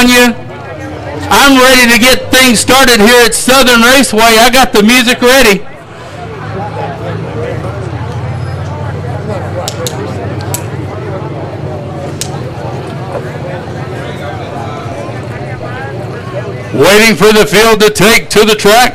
you. I'm ready to get things started here at Southern Raceway. I got the music ready. Waiting for the field to take to the track.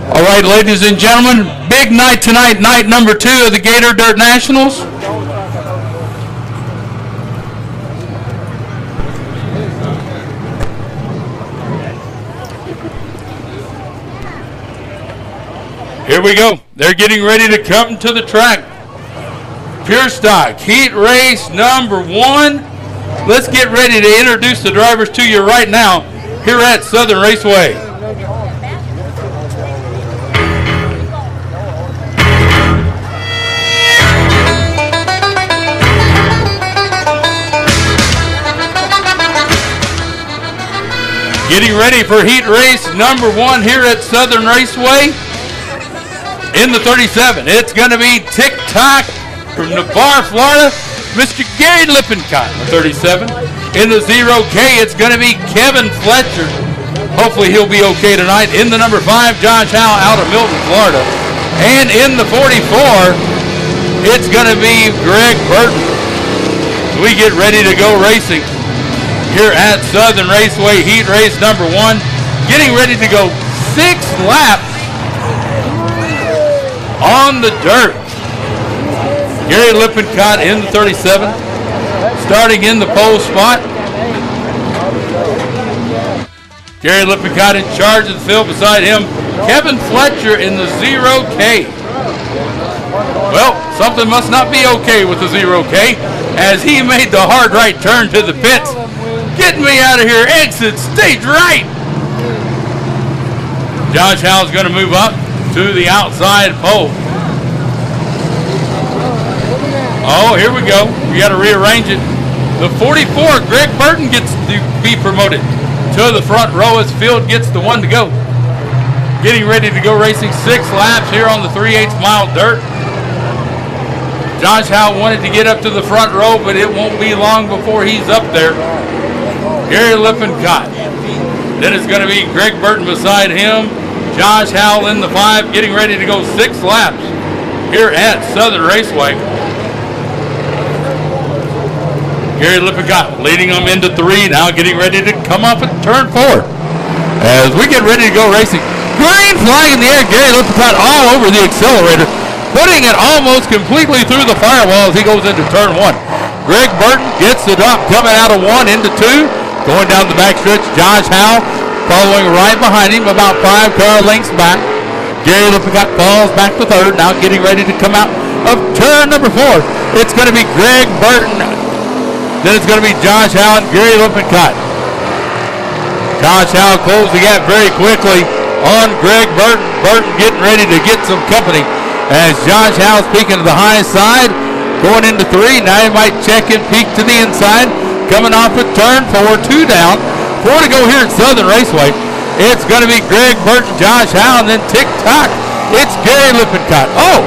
All right, ladies and gentlemen, big night tonight, night number 2 of the Gator Dirt Nationals. Here we go. They're getting ready to come to the track. Pure Stock, heat race number 1. Let's get ready to introduce the drivers to you right now here at Southern Raceway. Getting ready for heat race number 1 here at Southern Raceway. In the 37, it's going to be TikTok from Navarre, Florida, Mr. Gary Lippincott in the 37. In the 0K, it's going to be Kevin Fletcher. Hopefully he'll be okay tonight. In the number 5, Josh Howell out of Milton, Florida. And in the 44, it's going to be Greg Burton. We get ready to go racing here at Southern Raceway, heat race number 1. Getting ready to go 6 laps on the dirt. Gary Lippincott in the 37, starting in the pole spot. Gary Lippincott in charge of the field. Beside him, Kevin Fletcher in the 0K. Well, something must not be okay with the 0K as he made the hard right turn to the pits. Get me out of here, exit stage right. Josh Howell's going to move up to the outside pole. Oh, here we go. We got to rearrange it. The 44, Greg Burton gets to be promoted to the front row as field gets the 1 to go. Getting ready to go racing 6 laps here on the 3/8 mile dirt. Josh Howell wanted to get up to the front row, but it won't be long before he's up there. Gary Lippincott. Then it's going to be Greg Burton beside him. Josh Howell in the 5, getting ready to go 6 laps here at Southern Raceway. Gary Lippincott leading them into 3, now getting ready to come up at turn 4. As we get ready to go racing. Green flag in the air, Gary Lippincott all over the accelerator, putting it almost completely through the firewall as he goes into turn 1. Greg Burton gets the drop coming out of 1 into 2. Going down the backstretch, Josh Howell following right behind him, about 5 car lengths back. Gary Lippincott falls back to 3rd, now getting ready to come out of turn number 4. It's going to be Greg Burton. Then it's going to be Josh Howell and Gary Lippincott. Josh Howell closed the gap very quickly on Greg Burton. Burton getting ready to get some company as Josh Howell's peeking to the high side. Going into 3, now he might check and peek to the inside. Coming off of turn 4, 2 down. 4 to go here at Southern Raceway. It's going to be Greg Burton, Josh Howell, and then tick-tock. It's Gary Lippincott. Oh,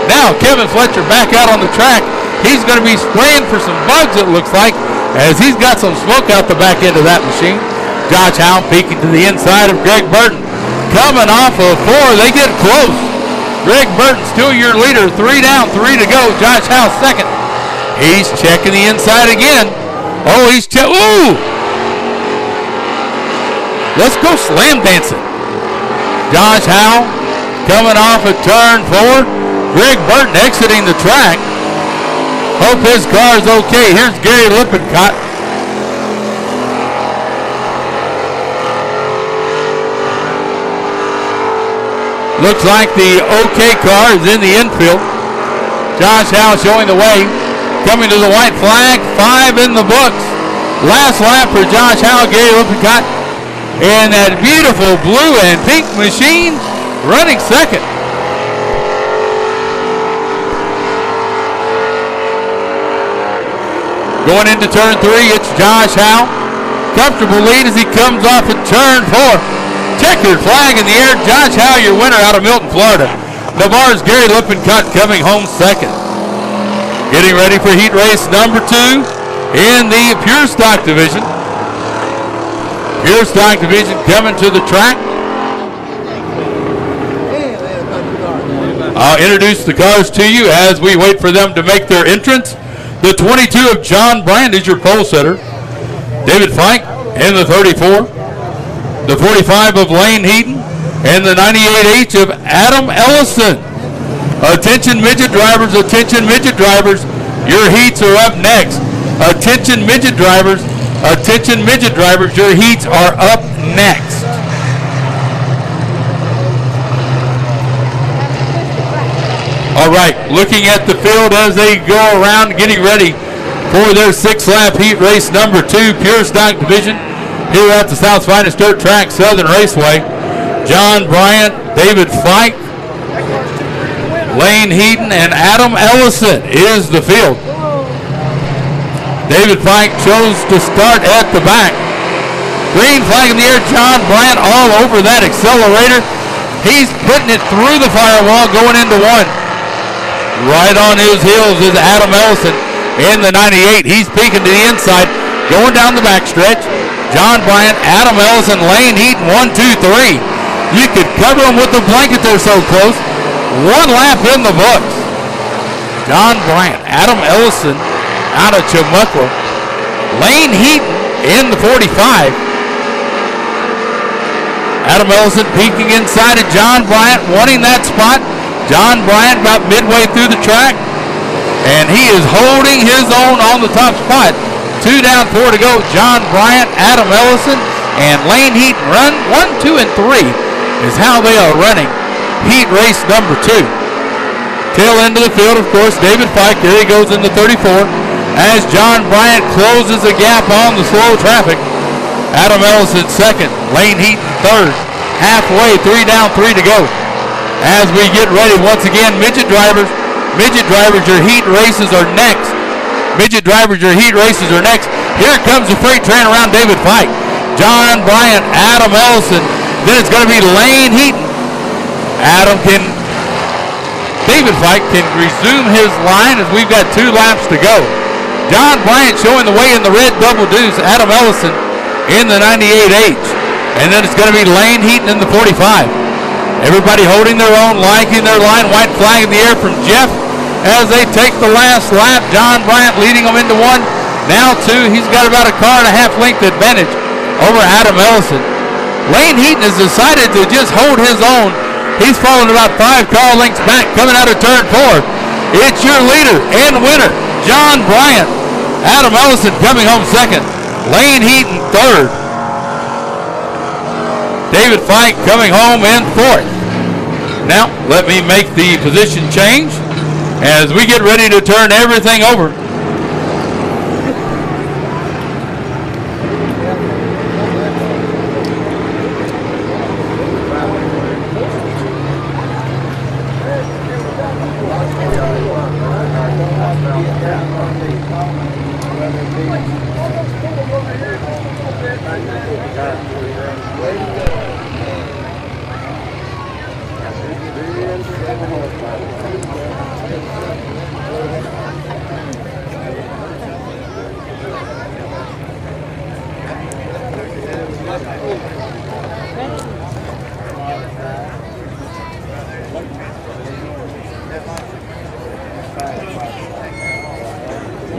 now Kevin Fletcher back out on the track. He's going to be spraying for some bugs, it looks like, as he's got some smoke out the back end of that machine. Josh Howell peeking to the inside of Greg Burton. Coming off of 4, they get close. Greg Burton still your leader, 3 down, 3 to go. Josh Howell second. He's checking the inside again. Oh, he's ooh! Let's go slam dancing. Josh Howell coming off of turn 4. Greg Burton exiting the track. Hope his car's okay. Here's Gary Lippincott. Looks like the OK car is in the infield. Josh Howell showing the way. Coming to the white flag, 5 in the books. Last lap for Josh Howell, Gary Lippincott. And that beautiful blue and pink machine running second. Going into turn 3, it's Josh Howe. Comfortable lead as he comes off at turn 4. Checkered flag in the air. Josh Howe, your winner out of Milton, Florida. Navarre's Gary Lippincott coming home second. Getting ready for heat race number 2 in the Pure Stock division. Pure Stock division coming to the track. I'll introduce the cars to you as we wait for them to make their entrance. The 22 of John Bryant is your pole setter. David Fike in the 34. The 45 of Lane Heaton and the 98H of Adam Ellison. Attention midget drivers, your heats are up next. Attention midget drivers, your heats are up next. All right, looking at the field as they go around getting ready for their 6-lap heat race number 2, Pure Stock division here at the South's Finest Dirt Track, Southern Raceway. John Bryant, David Fike, Lane Heaton, and Adam Ellison is the field. David Fike chose to start at the back. Green flag in the air, John Bryant all over that accelerator. He's putting it through the firewall going into 1. Right on his heels is Adam Ellison in the 98. He's peeking to the inside, going down the backstretch. John Bryant, Adam Ellison, Lane Heaton, 1, 2, 3. You could cover them with a blanket, they're so close. 1 lap in the books. John Bryant, Adam Ellison out of Chumuckla. Lane Heaton in the 45. Adam Ellison peeking inside of John Bryant, wanting that spot. John Bryant about midway through the track, and he is holding his own on the top spot. 2 down, 4 to go. John Bryant, Adam Ellison, and Lane Heaton run 1, 2, and 3 is how they are running heat race number 2. Tail end of the field, of course, David Fike. There he goes in the 34 as John Bryant closes a gap on the slow traffic. Adam Ellison second, Lane Heaton third. Halfway, 3 down, 3 to go. As we get ready, once again, midget drivers, your heat races are next. Midget drivers, your heat races are next. Here comes the freight train around David Fike. John Bryant, Adam Ellison. Then it's going to be Lane Heaton. David Fike can resume his line as we've got 2 laps to go. John Bryant showing the way in the red double deuce. Adam Ellison in the 98H. And then it's going to be Lane Heaton in the 45. Everybody holding their own, liking their line. White flag in the air from Jeff as they take the last lap. John Bryant leading them into 1. Now 2. He's got about a car and a half length advantage over Adam Ellison. Lane Heaton has decided to just hold his own. He's fallen about 5 car lengths back coming out of turn 4. It's your leader and winner, John Bryant. Adam Ellison coming home second. Lane Heaton third. David Fike coming home in 4th. Now, let me make the position change as we get ready to turn everything over.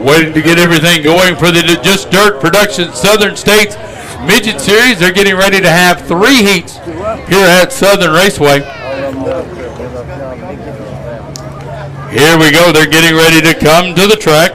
Waiting to get everything going for the Just Dirt Productions Southern States Midget Series. They're getting ready to have 3 heats here at Southern Raceway. Here we go. They're getting ready to come to the track.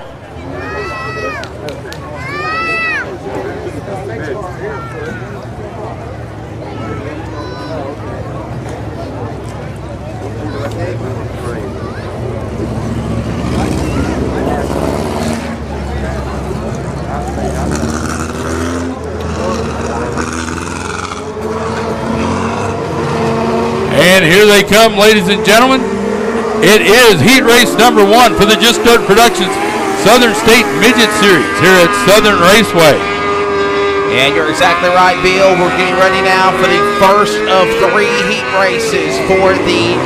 And here they come, ladies and gentlemen. It is heat race number 1 for the Just Dirt Productions Southern State Midget Series here at Southern Raceway. And you're exactly right, Bill. We're getting ready now for the first of 3 heat races for the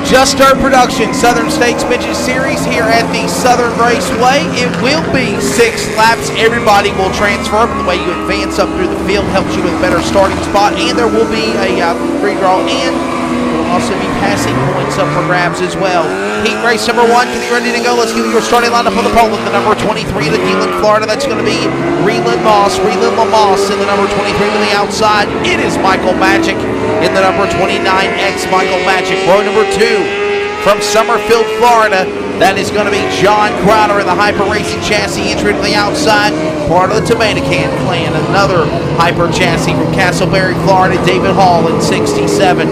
Just Dirt Production Southern States Midget Series here at the Southern Raceway. It will be 6 laps. Everybody will transfer, but the way you advance up through the field helps you with a better starting spot. And there will be a free draw, and there will also be passing points up for grabs as well. Heat race number 1, get you ready to go. Let's give you your starting lineup on the pole with the number 23 to Deland, Florida. That's going to be Reland Moss in the number 23 to the outside. It is Michael Magic in the number 29X Michael Magic. Row number 2 from Summerfield, Florida. That is going to be John Crowder in the Hyper Racing chassis entry to the outside. Part of the Tomato Can clan. Another Hyper chassis from Castleberry, Florida. David Hall in 67.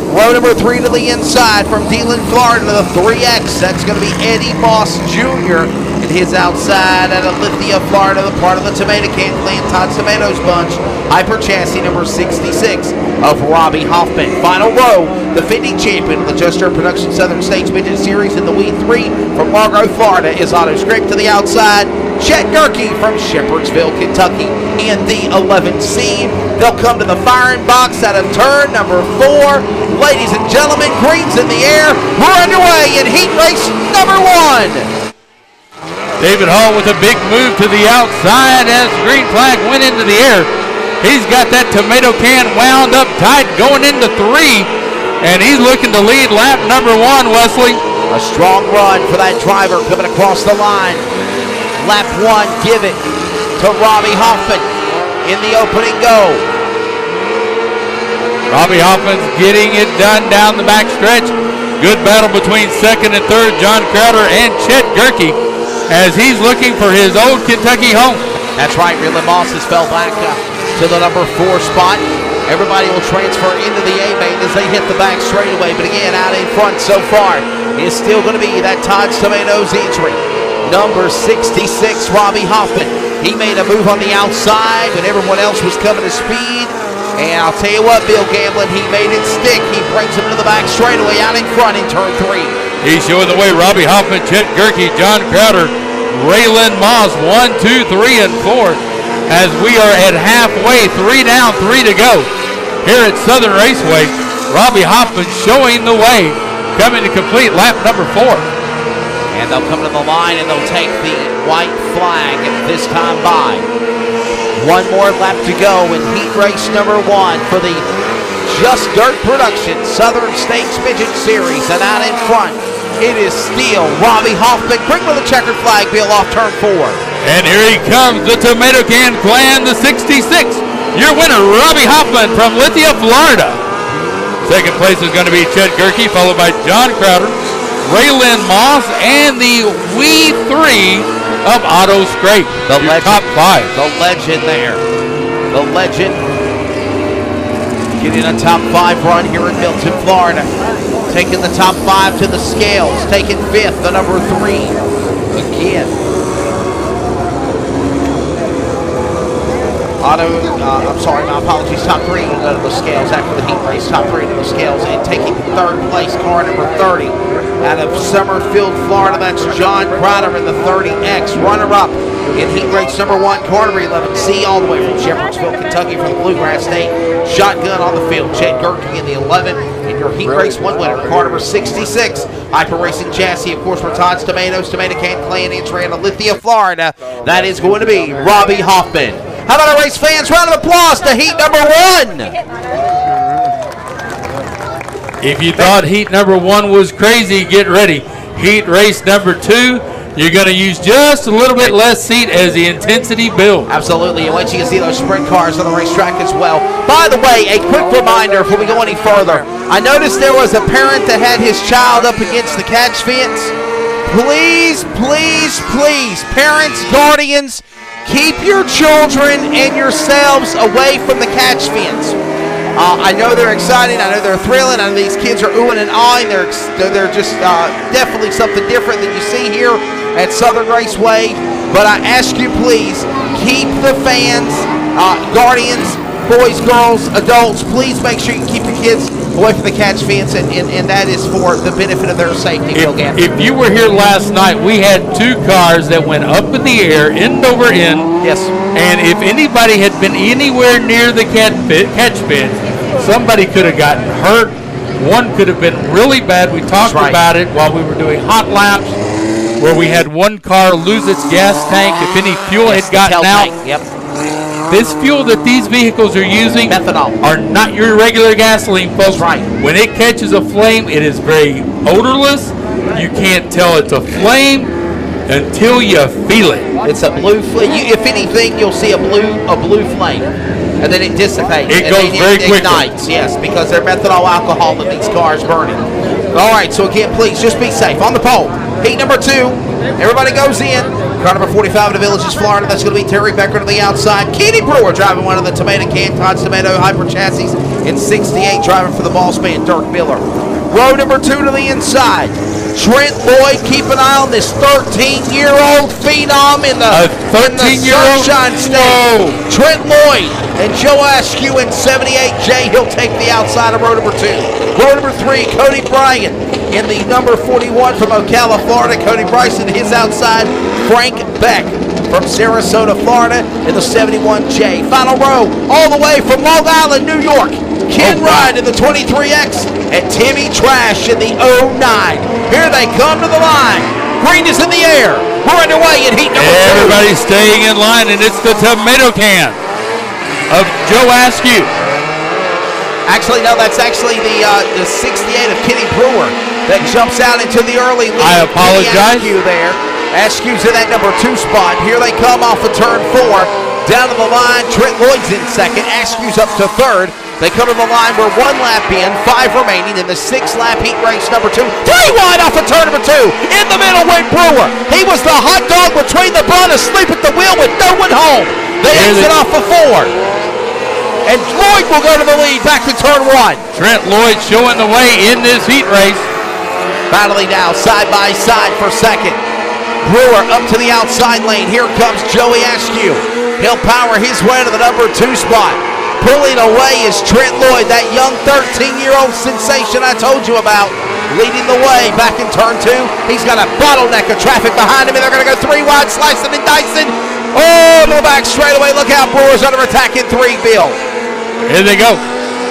Row number 3 to the inside from Deland, Florida to the 3X. That's going to be Eddie Moss Jr. and his outside out of Lithia, Florida, the part of the Tomato Can clan, Todd's Tomatoes Bunch. Hyper chassis number 66 of Robbie Hoffman. Final row, the defending champion of the Just Dirt Production Southern States Midget Series in the Weed 3 from Largo, Florida is Otto Scrape to the outside. Chet Gerke from Shepherdsville, Kentucky in the 11th seed. They'll come to the firing box out of turn number 4. Ladies and gentlemen, green's in the air. We're underway in heat race number 1. David Hall with a big move to the outside as the green flag went into the air. He's got that tomato can wound up tight going into 3, and he's looking to lead lap number 1, Wesley. A strong run for that driver coming across the line. Lap 1, give it to Robbie Hoffman in the opening go. Robbie Hoffman's getting it done down the back stretch. Good battle between 2nd and 3rd, John Crowder and Chet Gerke, as he's looking for his old Kentucky home. That's right, Reland Moss has fell back to the number 4 spot. Everybody will transfer into the A-main as they hit the back straightaway. But again, out in front so far is still going to be that Todd's Tomatoes entry. Number 66, Robbie Hoffman. He made a move on the outside when everyone else was coming to speed. And I'll tell you what, Bill Gamblin, he made it stick. He brings him to the back straightaway out in front in turn 3. He's showing the way. Robbie Hoffman, Chet Gerke, John Crowder, Raylan Moss, 1, 2, 3, and 4. As we are at halfway, 3 down, 3 to go. Here at Southern Raceway, Robbie Hoffman showing the way, coming to complete lap number 4. And they'll come to the line and they'll take the white flag this time by. 1 more lap to go in heat race number 1 for the Just Dirt Production Southern States Midget Series. And out in front, it is still Robbie Hoffman. Bring with the checkered flag, Bill, off turn 4. And here he comes, the Tomato Can Clan, the 66. Your winner, Robbie Hoffman from Lithia, Florida. Second place is going to be Chet Gerke, followed by John Crowder, Raylan Moss, and the Wee 3 of Otto Scrape. The legend, top 5. The legend there. The legend getting a top 5 run here in Milton, Florida. Taking the top 5 to the scales. Taking 5th, the number 3. Again. My apologies, top 3 will go to the scales after the heat race, top 3 to the scales, and taking 3rd place, car number 30, out of Summerfield, Florida, that's John Crowder in the 30X, runner-up in heat race number 1, car number 11C, all the way from Shepherdsville, Kentucky, from the Bluegrass State, shotgun on the field, Chet Gerke in the 11, and your heat race 1 winner, car number 66, Hyper Racing chassis, of course, for Todd's Tomatoes, Tomato Can Clan, entry out of Lithia, Florida, that is going to be Robbie Hoffman. How about our race fans? Round of applause to heat number 1. If you thought heat number 1 was crazy, get ready. Heat race number 2, you're going to use just a little bit less seat as the intensity builds. Absolutely, and once you can see those sprint cars on the racetrack as well. By the way, a quick reminder before we go any further. I noticed there was a parent that had his child up against the catch fence. Please, please, please, parents, guardians, keep your children and yourselves away from the catch fence. I know they're exciting. I know they're thrilling. I know these kids are oohing and awing. They're just definitely something different than you see here at Southern Raceway. But I ask you, please, keep the fans, guardians, boys, girls, adults, please make sure you keep your kids away from the catch fence, and that is for the benefit of their safety. If you were here last night, we had 2 cars that went up in the air, end over end. Yes. And if anybody had been anywhere near the catch pit, somebody could have gotten hurt. One could have been really bad. We talked about it while we were doing hot laps, where we had one car lose its gas tank if any fuel had gotten out. Yep. This fuel that these vehicles are using methanol are not your regular gasoline, folks. That's right. When it catches a flame, it is very odorless. You can't tell it's a flame until you feel it. It's a blue flame. If anything, you'll see a blue flame, and then it dissipates. It goes very quickly. Ignites, yes, because they're methanol alcohol that these cars burning. All right, so again, please just be safe. On the pole, heat number 2. Everybody goes in. Car number 45 to Villages, Florida. That's going to be Terry Becker to the outside. Kenny Brewer driving one of the Tomato Can, Todd's Tomato Hyper Chassis in 68, driving for the ball span, Dirk Miller. Row number 2 to the inside. Trent Lloyd, keep an eye on this 13-year-old phenom in the Sunshine State. Trent Lloyd and Joe Askew in 78J. He'll take the outside of row number 2. Row number 3, Cody Bryant in the number 41 from Ocala, Florida. Cody Bryson, his outside. Frank Beck from Sarasota, Florida in the 71J. Final row, all the way from Long Island, New York. Ken Ryan in the 23X and Timmy Trash in the 09. Here they come to the line. Green is in the air. We're underway in heat number 2. Everybody's staying in line, and it's the Tomato Can of Joe Askew. Actually, no, that's actually the 68 of Kenny Brewer that jumps out into the early lead. I apologize. Askew there. Askew's in that number 2 spot. Here they come off of turn 4. Down to the line, Trent Lloyd's in second. Askew's up to third. They come to the line. We're 1 lap in, 5 remaining in the 6-lap heat race number 2. 3 wide off of turn number 2. In the middle went Brewer. He was the hot dog between the bun, asleep at the wheel with no one home. They exit off of 4. And Lloyd will go to the lead back to turn 1. Trent Lloyd showing the way in this heat race. Battling now side by side for second. Brewer up to the outside lane. Here comes Joey Askew. He'll power his way to the number 2 spot. Pulling away is Trent Lloyd, that young 13-year-old sensation I told you about. Leading the way back in turn 2. He's got a bottleneck of traffic behind him, and they're going to go 3 wide, slicing and dicing. Oh, to the back straightaway. Look out, Brewer's under attack in 3, Bill. Here they go.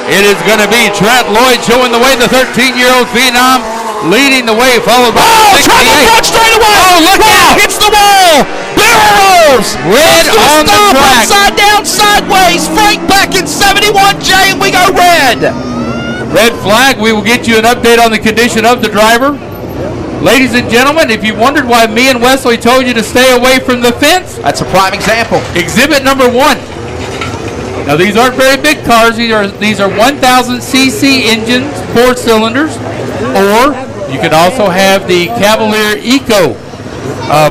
It is going to be Trent Lloyd showing the way, the 13-year-old phenom. Leading the way, followed by 68. Front straight away. Oh, look out. Hits the wall. Barrels. Red on the track. Upside down, sideways. Frank Beck in 71J, and we go red. Red flag. We will get you an update on the condition of the driver. Ladies and gentlemen, if you wondered why me and Wesley told you to stay away from the fence, that's a prime example. Exhibit number 1. Now, these aren't very big cars. These are 1,000 cc engines, 4 cylinders, or you can also have the Cavalier Eco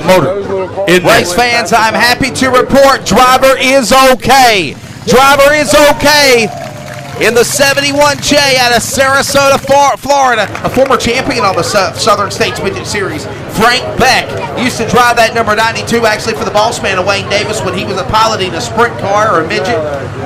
motor. Race fans, I'm happy to report driver is okay. Driver is okay in the 71J out of Sarasota, Florida. A former champion on the Southern States Midget Series, Frank Beck, used to drive that number 92 actually for the boss man of Wayne Davis when he was piloting a sprint car or a midget.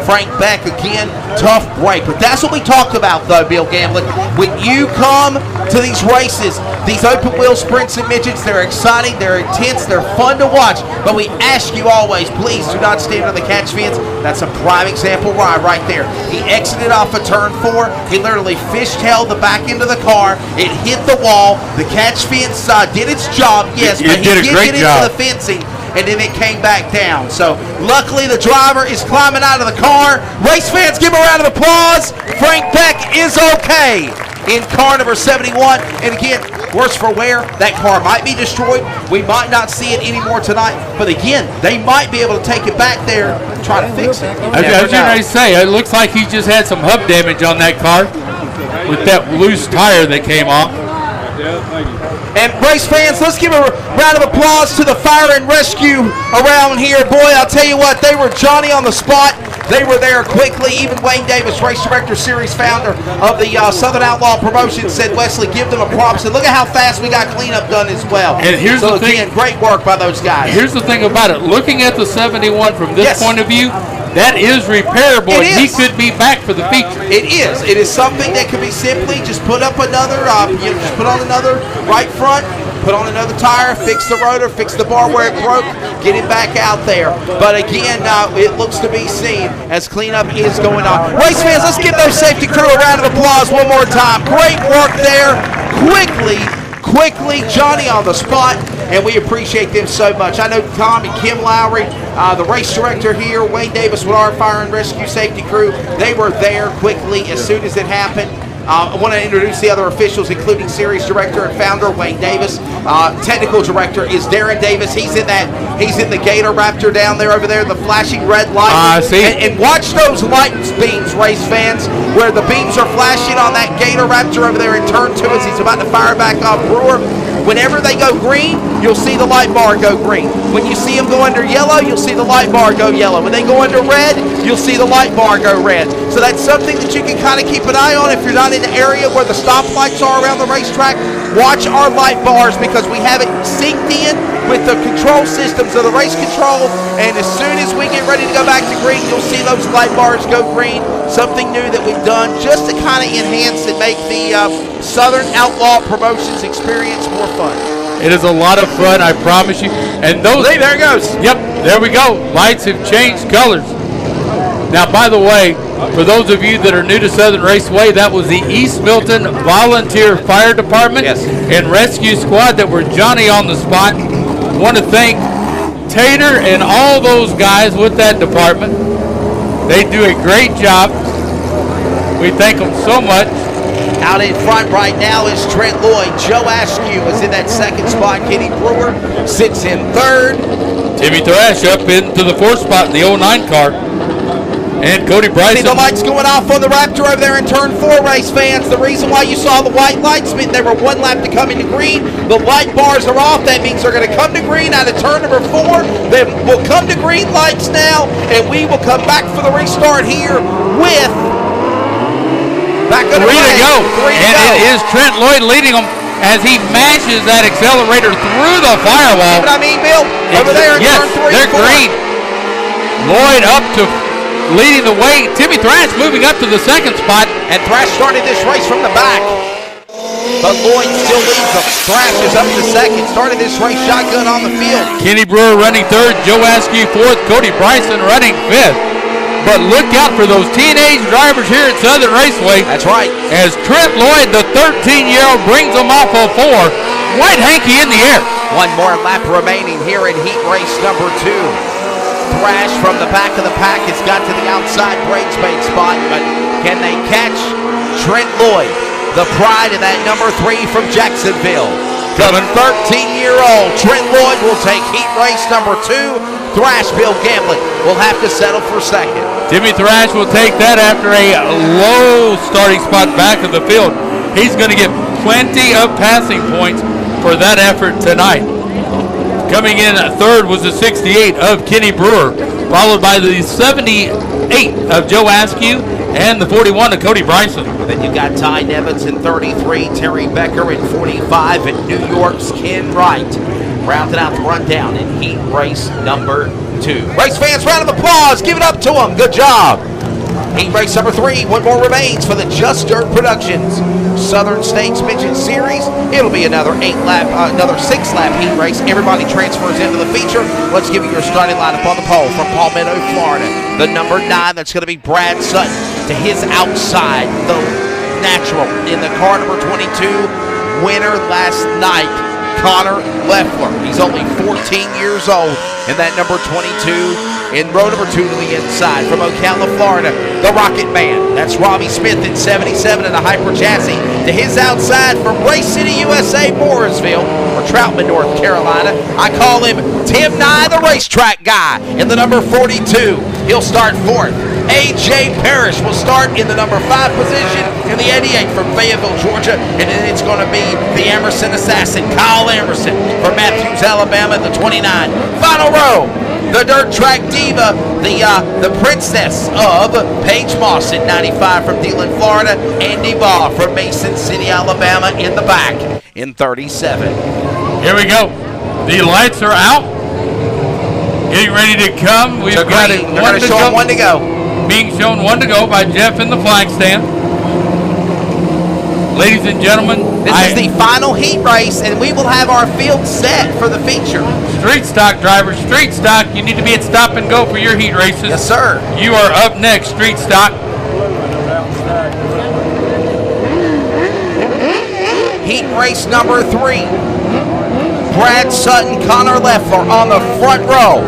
Frank Beck, again, tough break. But that's what we talked about, though, Bill Gamblin. When you come to these races, these open wheel sprints and midgets, they're exciting, they're intense, they're fun to watch. But we ask you always, please do not stand on the catch fence. That's a prime example ride right there. He exited off of turn 4. He literally fishtailed the back end of the car. It hit the wall. The catch fence did its job, yes, but he did get into the fencing, and then it came back down. So luckily the driver is climbing out of the car. Race fans, give him a round of applause. Frank Beck is okay in car number 71. And again, worse for wear, that car might be destroyed. We might not see it anymore tonight, but again, they might be able to take it back there and try to fix it. As you say, it looks like he just had some hub damage on that car with that loose tire that came off. And race fans, let's give a round of applause to the fire and rescue around here. Boy, I'll tell you what, they were Johnny on the spot. They were there quickly. Even Wayne Davis, race director, series founder of the Southern Outlaw promotion, said, Wesley, give them a props. And look at how fast we got cleanup done as well. And here's again, great work by those guys. Here's the thing about it. Looking at the 71 from this point of view, that is repairable, It and he is. could be back for the feature. It is. It is something that could be simply just put up another, just put on another right front, put on another tire, fix the rotor, fix the bar where it broke, get it back out there. But again, it looks to be seen as cleanup is going on. Race fans, let's give those safety crew a round of applause one more time. Great work there. Quickly, Johnny on the spot, and we appreciate them so much. I know Tom and Kim Lowry, the race director here, Wayne Davis with our fire and rescue safety crew, they were there quickly as soon as it happened. I want to introduce the other officials, including series director and founder Wayne Davis. Technical director is Darren Davis. He's in the Gator Raptor down there over there, the flashing red light. See. And watch those light beams, race fans, where the beams are flashing on that Gator Raptor over there in turn 2 as he's about to fire back up Brewer. Whenever they go green, you'll see the light bar go green. When you see them go under yellow, you'll see the light bar go yellow. When they go under red, you'll see the light bar go red. So that's something that you can kind of keep an eye on if you're not in the area where the stoplights are around the racetrack. Watch our light bars because we have it synced in with the control systems of the race control, and as soon as we get ready to go back to green, you'll see those light bars go green. Something new that we've done just to kind of enhance and make the Southern Outlaw Promotions experience more fun. It is a lot of fun, I promise you. And those, Lee, there it goes. Yep, there we go. Lights have changed colors. Now, by the way, for those of you that are new to Southern Raceway, that was the East Milton Volunteer Fire Department and Rescue Squad that were Johnny on the spot. Want to thank Tater and all those guys with that department. They do a great job. We thank them so much. Out in front right now is Trent Lloyd. Joe Askew is in that second spot. Kenny Brewer sits in third. Timmy Thrash up into the fourth spot in the 09 car. And Cody Bryson. See the lights going off on the Raptor over there in turn 4, race fans. The reason why you saw the white lights meant there were one lap to come into green. The light bars are off. That means they're going to come to green out of turn number 4. Then we'll come to green lights now, and we will come back for the restart here with back on the Three to go. And it is Trent Lloyd leading them as he mashes that accelerator through the firewall. See what I mean, Bill? Over there in turn 3 they're green. Lloyd up to leading the way. Timmy Thrash moving up to the second spot. And Thrash started this race from the back. But Lloyd still leads them. Thrash is up to second. Started this race shotgun on the field. Kenny Brewer running third. Joe Askew fourth. Cody Bryson running fifth. But look out for those teenage drivers here at Southern Raceway. That's right. As Trent Lloyd, the 13-year-old, brings them off of 4. White hanky in the air. One more lap remaining here in heat race number 2. Thrash from the back of the pack has got to the outside brakespade spot, but can they catch Trent Lloyd, the pride of that number 3 from Jacksonville? The 13-year-old Trent Lloyd will take heat race number 2. Thrash, Bill Gamblin, will have to settle for second. Timmy Thrash will take that after a low starting spot back of the field. He's going to get plenty of passing points for that effort tonight. Coming in at third was the 68 of Kenny Brewer, followed by the 78 of Joe Askew and the 41 of Cody Bryson. Then you got Ty Nevins in 33, Terry Becker in 45, and New York's Ken Wright. Rounded out the rundown in heat race number 2. Race fans, round of applause. Give it up to them. Good job. Heat race number 3. One more remains for the Just Dirt Productions Southern States Midget Series. It'll be another 6-lap heat race. Everybody transfers into the feature. Let's give you your starting lineup on the pole from Palmetto, Florida. The number 9, that's going to be Brad Sutton. To his outside, the natural in the car number 22, winner last night, Connor Leffler. He's only 14 years old, and that number 22 in row number 2 to the inside from Ocala, Florida, the Rocket Man. That's Robbie Smith in 77 in a Hyper Chassis. To his outside from Race City, USA, Mooresville, or Troutman, North Carolina, I call him Tim Nye, the racetrack guy, in the number 42. He'll start 4th. A.J. Parrish will start in the number 5 position in the 88 from Fayetteville, Georgia. And then it's going to be the Emerson assassin, Kyle Emerson, from Matthews, Alabama, the 29. Final row, the dirt track diva, the princess of Paige Moss in 95 from Deland, Florida. Andy Baugh from Mason City, Alabama in the back in 37. Here we go. The lights are out. Getting ready to come. We've got it. They're going to show him one to go. Being shown one to go by Jeff in the flag stand. Ladies and gentlemen, this is the final heat race, and we will have our field set for the feature. Street stock drivers, street stock, you need to be at stop and go for your heat races. Yes, sir. You are up next, street stock. Heat race number 3. Brad Sutton, Connor Leffler on the front row.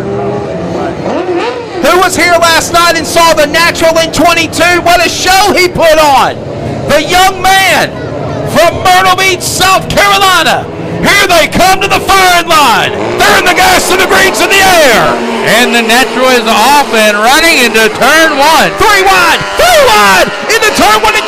Who was here last night and saw the natural in 22? What a show he put on. The young man from Myrtle Beach, South Carolina. Here they come to the firing line. They're in the gas and the greens in the air. And the natural is off and running into turn 1. 3 wide, 3 wide, into turn 1 and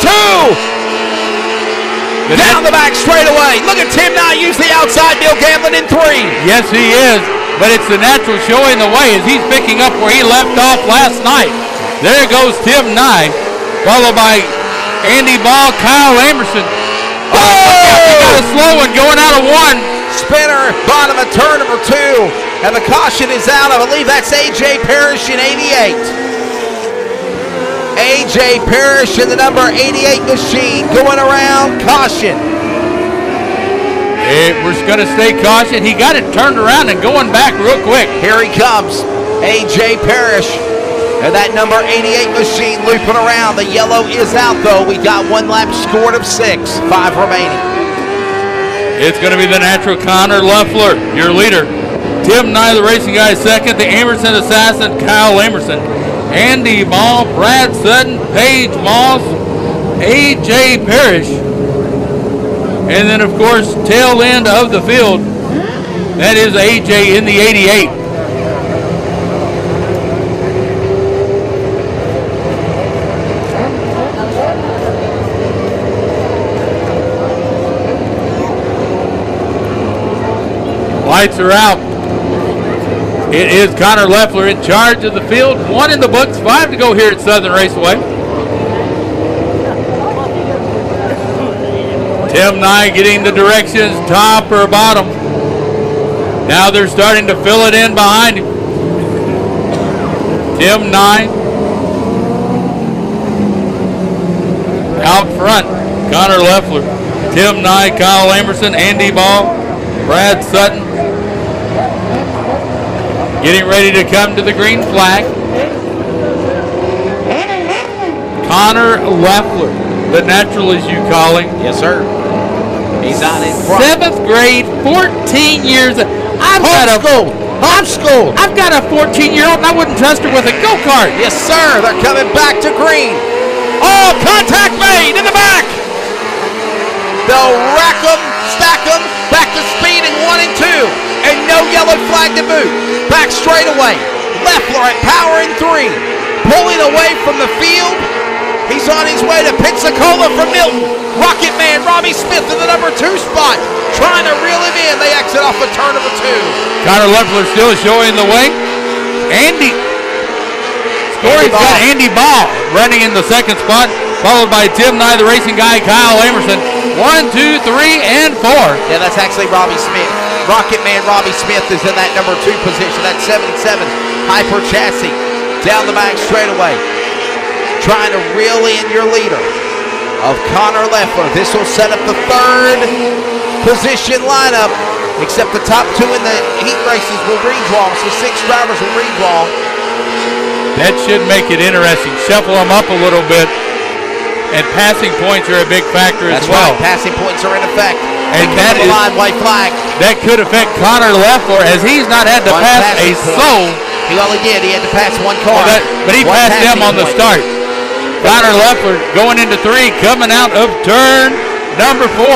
2. Down the back straightaway. Look at Tim Nye use the outside. Bill Gamblin in 3. Yes, he is. But it's the natural showing the way as he's picking up where he left off last night. There goes Tim Nye, followed by Andy Ball, Kyle Emerson. Oh! He got a slow one going out of 1. Spinner, bottom of turn number 2. And the caution is out. I believe that's A.J. Parrish in 88. A.J. Parrish in the number 88 machine going around. Caution. We're going to stay caution. He got it turned around and going back real quick. Here he comes. A.J. Parrish. And that number 88 machine looping around. The yellow is out, though. We got 1 lap scored of 6. 5 remaining. It's going to be the natural Connor Leffler, your leader. Tim Nye, the racing guy, second. The Emerson assassin, Kyle Emerson. Andy Ball, Brad Sutton, Paige Moss, A.J. Parrish. And then, of course, tail end of the field, that is A.J. in the 88. Lights are out. It is Connor Leffler in charge of the field. 1 in the books, 5 to go here at Southern Raceway. Tim Nye getting the directions, top or bottom. Now they're starting to fill it in behind him. Tim Nye out front. Connor Leffler, Tim Nye, Kyle Emerson, Andy Ball, Brad Sutton. Getting ready to come to the green flag. Connor Leffler, the natural as you call him. Yes, sir. He's out in front. 7th grade, 14 years. I've got a 14-year-old and I wouldn't trust her with a go-kart. Yes, sir. They're coming back to green. Oh, contact made in the back. They'll rack them, stack them, back to speed in 1 and 2. And no yellow flag to boot. Back straightaway. Leffler at power in 3. Pulling away from the field. He's on his way to Pensacola from Milton. Rocket Man Robbie Smith in the number 2 spot. Trying to reel him in. They exit off of turn number 2. Connor Leffler still showing the way. Andy got Andy Ball running in the 2nd spot, followed by Tim Nye, the racing guy, Kyle Emerson. 1, 2, 3, and 4. Yeah, that's actually Robbie Smith. Rocket Man Robbie Smith is in that number 2 position. That 77 Hyper Chassis. Down the back straightaway. Trying to reel in your leader of Connor Leffler. This will set up the 3rd position lineup, except the top 2 in the heat races will redraw, so 6 drivers will redraw. That should make it interesting. Shuffle them up a little bit, and passing points are a big factor as well. That's right, passing points are in effect. And that is white flag. That could affect Connor Leffler, as he's not had to pass a soul. He only did. He had to pass 1 car. But he passed them on the start. Connor Leffler going into 3, coming out of turn number 4.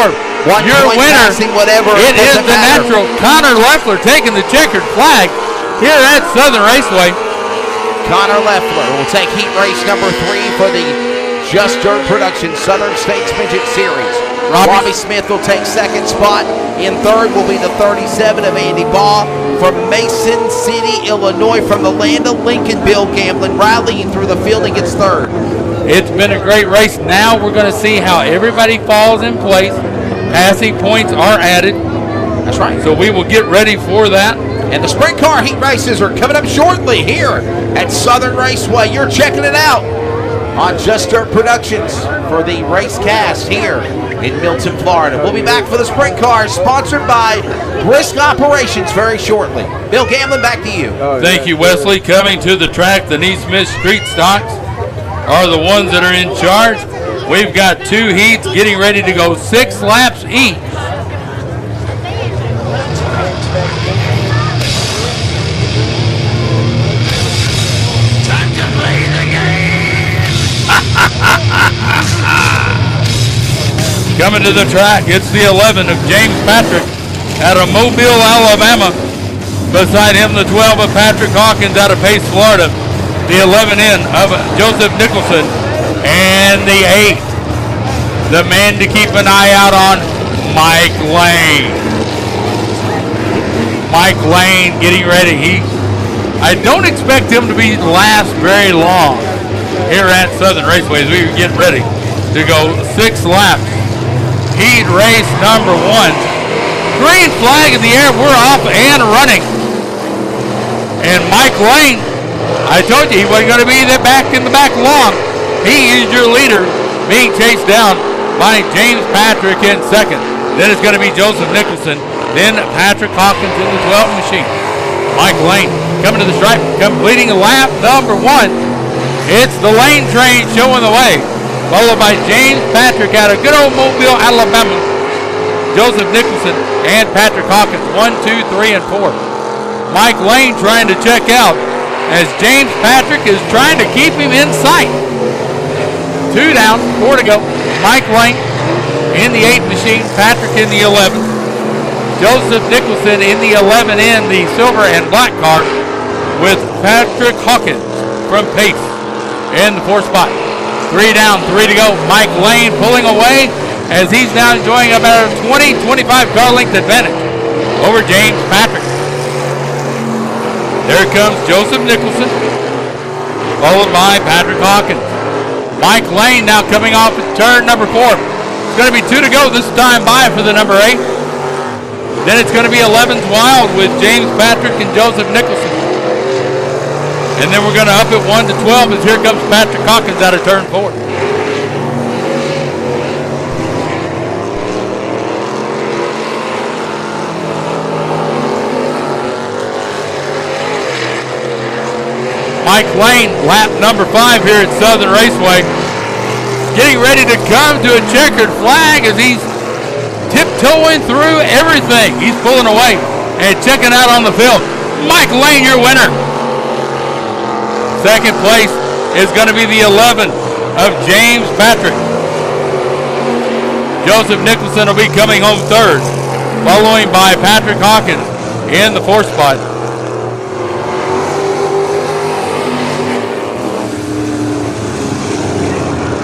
Your winner, it is the natural Connor Leffler taking the checkered flag here at Southern Raceway. Connor Leffler will take heat race number 3 for the Just Dirt Productions Southern States Midget Series. Robbie Smith will take 2nd spot. In 3rd will be the 37 of Andy Ball from Mason City, Illinois, from the land of Lincoln. Bill Gamblin rallying through the field and gets 3rd. It's been a great race. Now we're going to see how everybody falls in place. Passing points are added. That's right. So we will get ready for that. And the sprint car heat races are coming up shortly here at Southern Raceway. You're checking it out on Just Dirt Productions for the race cast here in Milton, Florida. We'll be back for the sprint cars, sponsored by Brisk Operations very shortly. Bill Gamlin, back to you. Thank you, Wesley. Coming to the track, the Neesmith Street Stocks are the ones that are in charge. We've got 2 heats getting ready to go 6 laps each. Coming to the track, it's the 11 of James Patrick out of Mobile, Alabama. Beside him, the 12 of Patrick Hawkins out of Pace, Florida. The 11 in of Joseph Nicholson. And the 8, the man to keep an eye out on, Mike Lane. Mike Lane getting ready. I don't expect him to be last very long here at Southern Raceway as we get ready to go 6 laps. Heat race number 1. Green flag in the air. We're off and running. And Mike Lane, I told you he wasn't going to be in the back long. He is your leader, being chased down by James Patrick in second. Then it's going to be Joseph Nicholson. Then Patrick Hawkins in the 12 machine. Mike Lane coming to the stripe, completing lap number 1. It's the Lane train showing the way, followed by James Patrick out of good old Mobile, Alabama. Joseph Nicholson and Patrick Hawkins, 1, 2, 3, and 4. Mike Lane trying to check out as James Patrick is trying to keep him in sight. 2 down, 4 to go. Mike Lane in the 8 machine, Patrick in the 11. Joseph Nicholson in the 11 in the silver and black car with Patrick Hawkins from Pace in the 4th spot. 3 down, 3 to go. Mike Lane pulling away as he's now enjoying about a 20-25 car length advantage over James Patrick. There comes Joseph Nicholson, followed by Patrick Hawkins. Mike Lane now coming off at turn number 4. It's going to be 2 to go this time by for the number 8. Then it's going to be 11's Wild with James Patrick and Joseph Nicholson. And then we're going to up it 1 to 12 as here comes Patrick Hawkins out of turn 4. Mike Lane, lap number 5 here at Southern Raceway. Getting ready to come to a checkered flag as he's tiptoeing through everything. He's pulling away and checking out on the field. Mike Lane, your winner. Second place is going to be the 11 of James Patrick. Joseph Nicholson will be coming home 3rd, following by Patrick Hawkins in the 4th spot.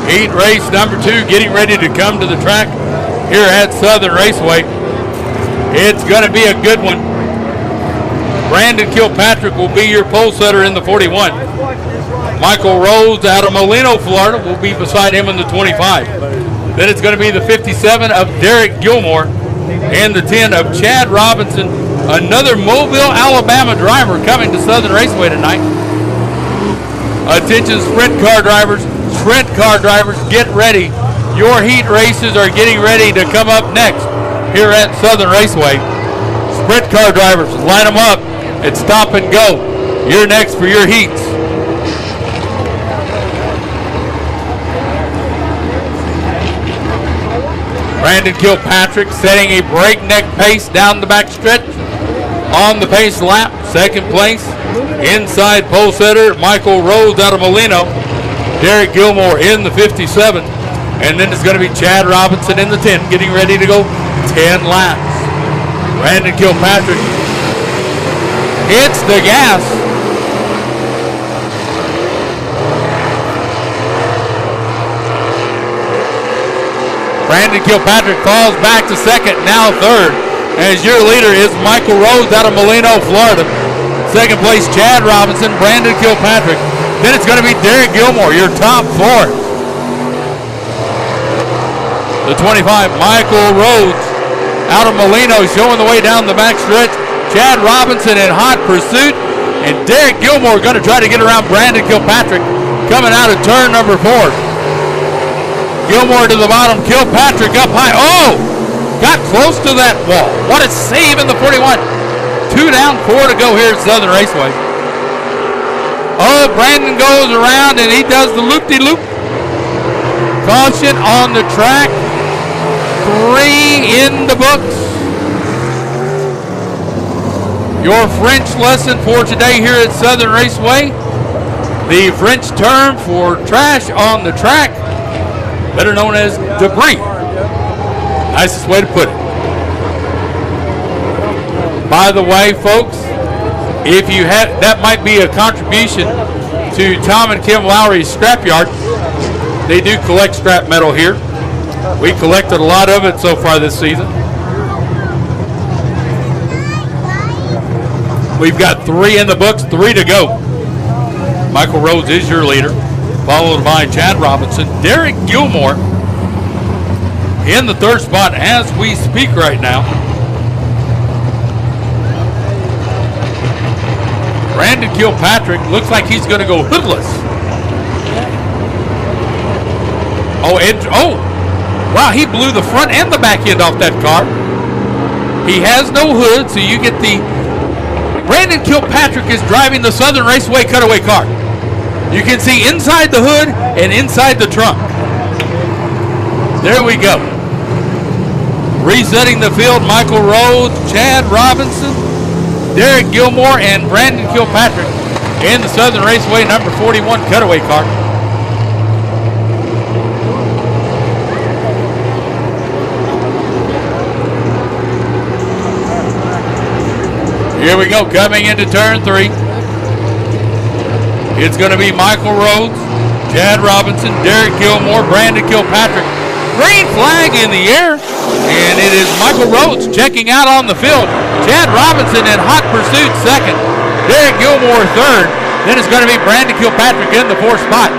Heat race number 2 getting ready to come to the track here at Southern Raceway. It's going to be a good one. Brandon Kilpatrick will be your pole setter in the 41. Michael Rhodes out of Molino, Florida will be beside him in the 25. Then it's going to be the 57 of Derek Gilmore and the 10 of Chad Robinson, another Mobile, Alabama driver coming to Southern Raceway tonight. Attention sprint car drivers, get ready. Your heat races are getting ready to come up next here at Southern Raceway. Sprint car drivers, line them up and stop and go. You're next for your heats. Brandon Kilpatrick setting a breakneck pace down the back stretch on the pace lap. Second place, inside pole setter Michael Rhodes out of Molino. Derek Gilmore in the 57. And then it's going to be Chad Robinson in the 10, getting ready to go 10 laps. Brandon Kilpatrick hits the gas. Brandon Kilpatrick falls back to second, now 3rd, as your leader is Michael Rhodes out of Molino, Florida. Second place, Chad Robinson, Brandon Kilpatrick. Then it's going to be Derek Gilmore, your top 4. The 25, Michael Rhodes out of Molino, showing the way down the back stretch Chad Robinson in hot pursuit. And Derek Gilmore going to try to get around Brandon Kilpatrick coming out of turn number 4. Gilmore to the bottom, Kilpatrick up high. Oh! Got close to that wall. What a save in the 41. 2 down, 4 to go here at Southern Raceway. Oh, Brandon goes around and he does the loop-de-loop. Caution on the track. 3 in the books. Your French lesson for today here at Southern Raceway. The French term for trash on the track, better known as debris. Nicest way to put it. By the way, folks, if you had, that might be a contribution to Tom and Kim Lowry's scrapyard. They do collect scrap metal here. We collected a lot of it so far this season. We've got 3 in the books, 3 to go. Michael Rhodes is your leader, followed by Chad Robinson. Derek Gilmore in the 3rd spot as we speak right now. Brandon Kilpatrick looks like he's going to go hoodless. Oh, wow, he blew the front and the back end off that car. He has no hood, so you get the... Brandon Kilpatrick is driving the Southern Raceway cutaway car. You can see inside the hood and inside the trunk. There we go. Resetting the field, Michael Rhodes, Chad Robinson, Derek Gilmore, and Brandon Kilpatrick in the Southern Raceway number 41 cutaway car. Here we go, coming into turn 3. It's going to be Michael Rhodes, Chad Robinson, Derek Gilmore, Brandon Kilpatrick. Green flag in the air, and it is Michael Rhodes checking out on the field. Chad Robinson in hot pursuit 2nd. Derek Gilmore 3rd. Then it's going to be Brandon Kilpatrick in the 4th spot.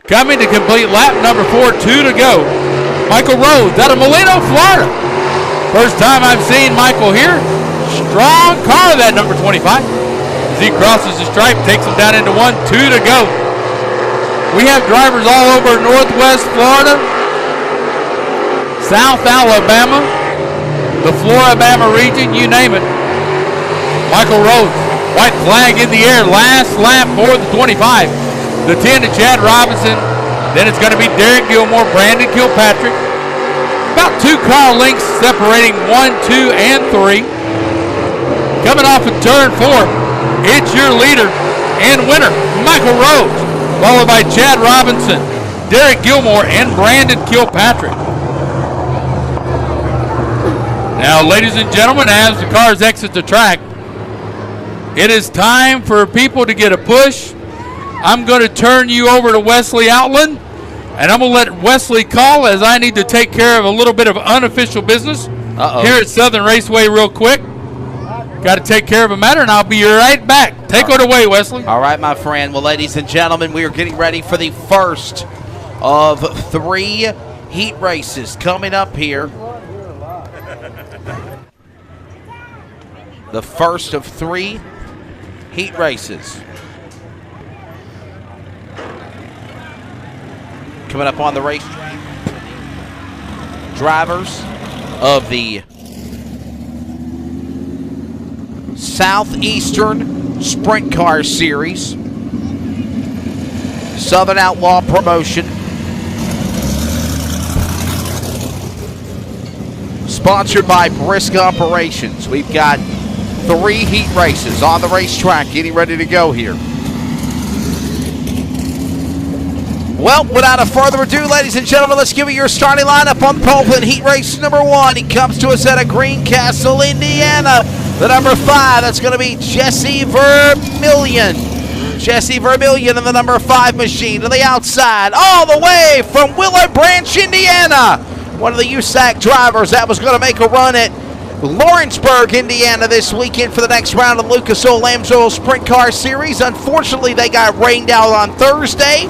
Coming to complete lap number 4, 2 to go. Michael Rhodes out of Molino, Florida. First time I've seen Michael here. Strong car, that number 25. As he crosses the stripe, takes him down into 1, 2 to go. We have drivers all over Northwest Florida, South Alabama, the Floribama region, you name it. Michael Rhodes, white flag in the air, last lap for the 25. The 10 to Chad Robinson. Then it's going to be Derek Gilmore, Brandon Kilpatrick. About 2 car lengths separating 1, 2, and 3. Coming off of turn 4, it's your leader and winner, Michael Rhodes, followed by Chad Robinson, Derek Gilmore, and Brandon Kilpatrick. Now, ladies and gentlemen, as the cars exit the track, it is time for people to get a push. I'm going to turn you over to Wesley Outland, and I'm going to let Wesley call as I need to take care of a little bit of unofficial business here at Southern Raceway real quick. Got to take care of a matter, and I'll be right back. Take it away, Wesley. All right, my friend. Well, ladies and gentlemen, we are getting ready for the first of 3 heat races coming up here. The first of 3 heat races. Coming up on the racetrack. Drivers of the Southeastern Sprint Car Series, Southern Outlaw Promotion, sponsored by Brisk Operations. We've got 3 heat races on the racetrack getting ready to go here. Well, without a further ado, ladies and gentlemen, let's give you your starting lineup on the pole in heat race number 1. He comes to us out of Greencastle, Indiana. The number 5, that's going to be Jesse Vermillion. Jesse Vermillion in the number 5 machine to the outside, all the way from Willow Branch, Indiana. One of the USAC drivers that was going to make a run at Lawrenceburg, Indiana this weekend for the next round of Lucas Oil Lambs Oil Sprint Car Series. Unfortunately, they got rained out on Thursday.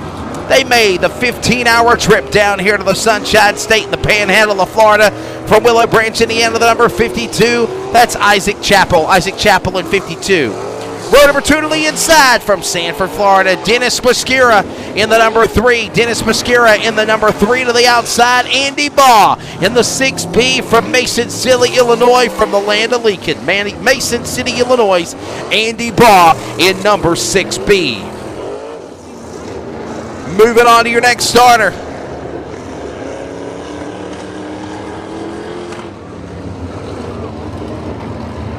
They made the 15-hour trip down here to the Sunshine State in the Panhandle of Florida from Willow Branch, Indiana, the number 52. That's Isaac Chappell. Isaac Chappell in 52. Row number 2 to the inside from Sanford, Florida, Dennis Mascara in the number 3. Dennis Mascara in the number 3 to the outside. Andy Baugh in the 6B from Mason City, Illinois, from the land of Lincoln. Mason City, Illinois, Andy Baugh in number 6B. Moving on to your next starter.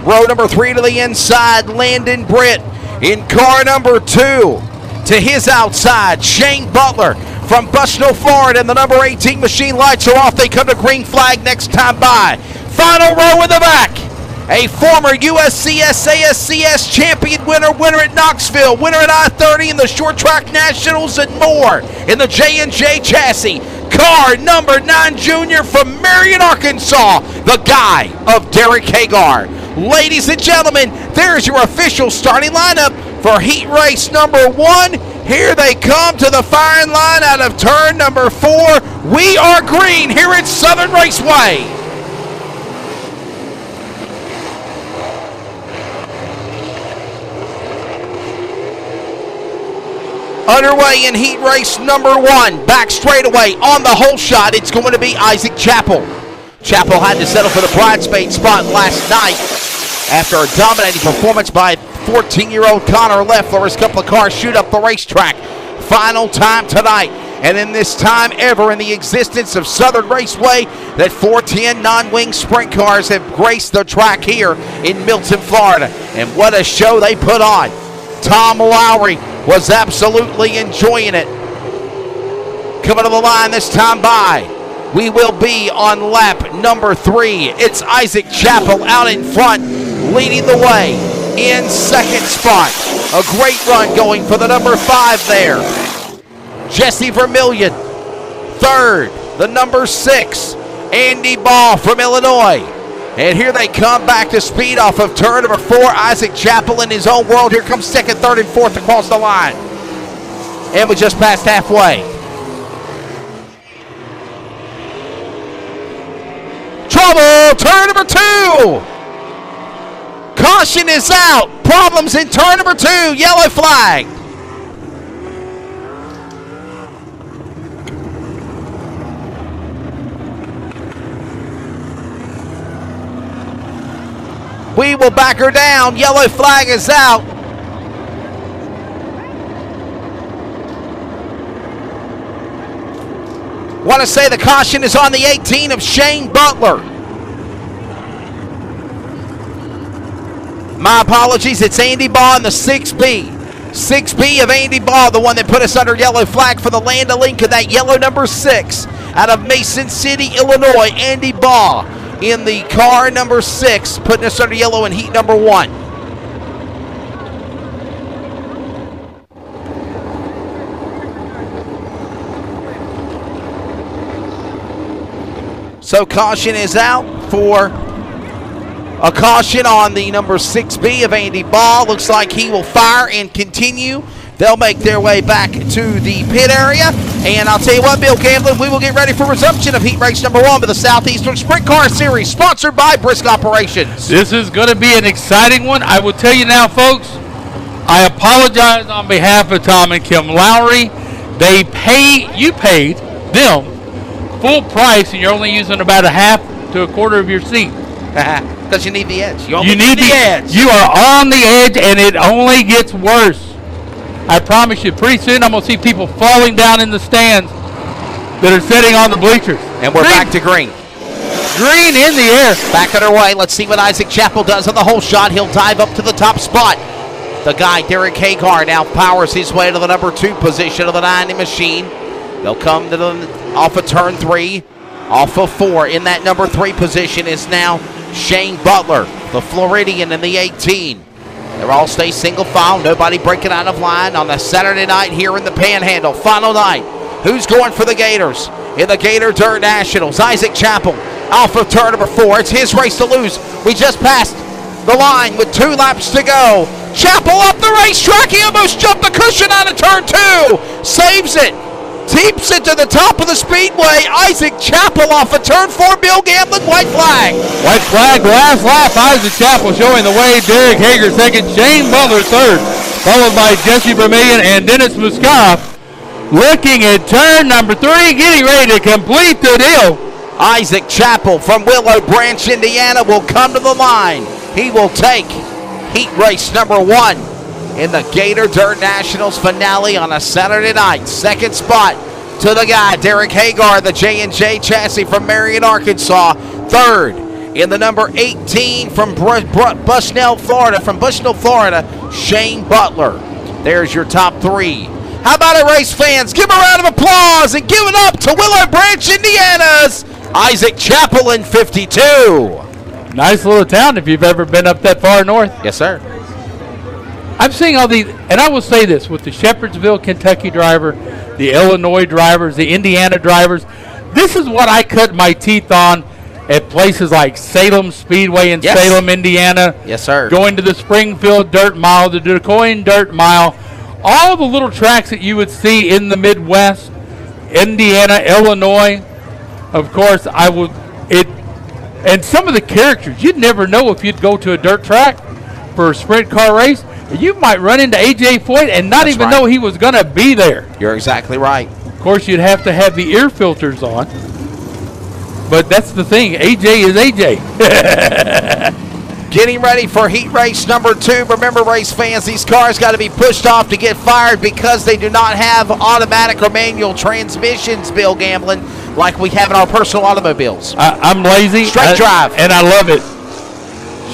Row number 3 to the inside, Landon Britt in car number 2. To his outside, Shane Butler from Bushnell, Florida, and the number 18 machine. Lights are off. They come to green flag next time by. Final row in the back. A former USCS ASCS champion winner at Knoxville, winner at I-30 in the short track nationals, and more in the J&J chassis. Car number 9 junior from Marion, Arkansas, the guy of Derek Hagar. Ladies and gentlemen, there's your official starting lineup for heat race number 1. Here they come to the firing line out of turn number 4. We are green here at Southern Raceway. Underway in heat race number 1. Back straightaway on the whole shot, it's going to be Isaac Chappell. Chappell had to settle for the bridesmaid spot last night after a dominating performance by 14-year-old Connor Leffler as a couple of cars shoot up the racetrack. Final time tonight, and in this time ever in the existence of Southern Raceway, that 410 non-wing sprint cars have graced the track here in Milton, Florida. And what a show they put on. Tom Lowry was absolutely enjoying it. Coming to the line this time by, we will be on lap number 3. It's Isaac Chappell out in front, leading the way in second spot. A great run going for the number 5 there. Jesse Vermillion, third. The number 6, Andy Baugh from Illinois. And here they come back to speed off of turn number 4. Isaac Chappell in his own world. Here comes second, third, and fourth across the line. And we just passed halfway. Trouble, turn number 2. Caution is out. Problems in turn number 2. Yellow flag. We will back her down. Yellow flag is out. Want to say the caution is on the 18 of Shane Butler. My apologies, it's Andy Baugh in the 6B. 6B of Andy Baugh, the one that put us under yellow flag for the land of Lincoln, that yellow number 6 out of Mason City, Illinois. Andy Baugh in the car number 6, putting us under yellow in heat number 1. So caution is out for a caution on the number 6B of Andy Baugh. Looks like he will fire and continue. They'll make their way back to the pit area. And I'll tell you what, Bill Camlin, we will get ready for resumption of heat race number 1 for the Southeastern Sprint Car Series, sponsored by Brisk Operations. This is going to be an exciting one. I will tell you now, folks, I apologize on behalf of Tom and Kim Lowry. You paid them full price, and you're only using about a half to a quarter of your seat. Because you need the edge. You need the edge. You are on the edge, and it only gets worse. I promise you, pretty soon I'm going to see people falling down in the stands that are sitting on the bleachers. And we're back to green. Green in the air. Back underway. Let's see what Isaac Chappell does on the whole shot. He'll dive up to the top spot. The guy, Derek Hagar, now powers his way to the number 2 position of the 90 machine. They'll come to off of turn 3, off of 4. In that number 3 position is now Shane Butler, the Floridian in the 18. They'll all stay single file, nobody breaking out of line on a Saturday night here in the Panhandle. Final night. Who's going for the Gators? In the Gator Dirt Nationals, Isaac Chappell off of turn number 4. It's his race to lose. We just passed the line with 2 laps to go. Chappell up the racetrack. He almost jumped the cushion out of turn 2. Saves it. Teeps it to the top of the speedway. Isaac Chappell off of turn 4. Bill Gamblin, white flag. White flag, last lap. Isaac Chappell showing the way. Derek Hager second. Shane Butler third. Followed by Jesse Vermillion and Dennis Muscara. Looking at turn number 3. Getting ready to complete the deal. Isaac Chappell from Willow Branch, Indiana will come to the line. He will take heat race number 1 in the Gator Dirt Nationals finale on a Saturday night. Second spot to the guy, Derek Hagar, the J&J chassis from Marion, Arkansas. Third in the number 18 from Bushnell, Florida, Shane Butler. There's your top 3. How about it, race fans? Give a round of applause and give it up to Willow Branch, Indiana's Isaac Chappell in 52. Nice little town if you've ever been up that far north. Yes, sir. I'm seeing all these, and I will say this, with the Shepherdsville, Kentucky driver, the Illinois drivers, the Indiana drivers, this is what I cut my teeth on at places like Salem Speedway in Salem, Indiana. Yes, sir. Going to the Springfield Dirt Mile, the DuQuoin Dirt Mile, all the little tracks that you would see in the Midwest, Indiana, Illinois. Of course, and some of the characters, you'd never know if you'd go to a dirt track for a sprint car race. You might run into A.J. Foyt and not even know he was going to be there. You're exactly right. Of course, you'd have to have the ear filters on. But that's the thing. A.J. is A.J. Getting ready for heat race number 2. Remember, race fans, these cars got to be pushed off to get fired because they do not have automatic or manual transmissions, Bill Gamblin, like we have in our personal automobiles. I'm lazy. Straight drive. And I love it.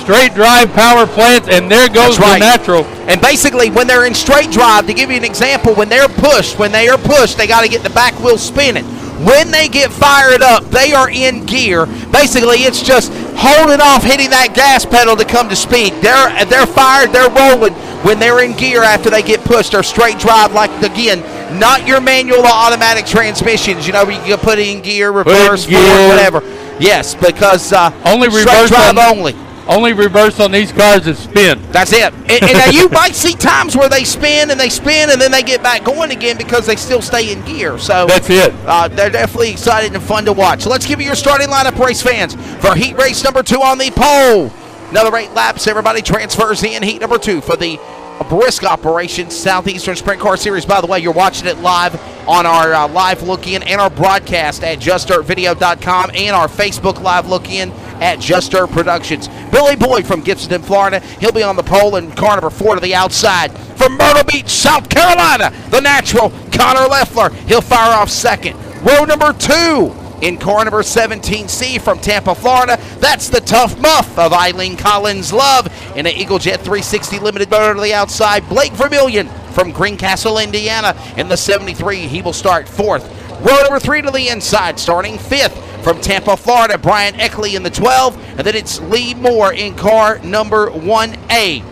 Straight drive power plants, and there goes the natural. And basically, when they're in straight drive, to give you an example, when they are pushed, they got to get the back wheel spinning. When they get fired up, they are in gear. Basically, it's just holding off, hitting that gas pedal to come to speed. They're fired, they're rolling when they're in gear after they get pushed. Or straight drive, like, again, not your manual or automatic transmissions. You know, where you can put it in gear, reverse, forward, whatever. Yes, because only straight reverse drive only. Only reverse on these cars is spin. That's it. And now you might see times where they spin and then they get back going again because they still stay in gear. So that's it. They're definitely excited and fun to watch. So let's give you your starting lineup, race fans, for heat race number 2 on the pole. Another 8 laps. Everybody transfers in heat number 2 for the brisk operation Southeastern Sprint Car Series. By the way, you're watching it live on our live look-in and our broadcast at JustDirtVideo.com and our Facebook live look-in at Just Dirt Productions. Billy Boyd from Gibson, Florida. He'll be on the pole in car number 4 to the outside. From Myrtle Beach, South Carolina, the natural Connor Leffler. He'll fire off second. Row number 2 in car number 17C from Tampa, Florida. That's the Tough Muff of Eileen Collins Love in an Eagle Jet 360 limited motor to the outside. Blake Vermillion from Greencastle, Indiana in the 73. He will start 4th. Row number 3 to the inside, starting 5th. From Tampa, Florida, Brian Eckley in the 12, and then it's Lee Moore in car number 1A.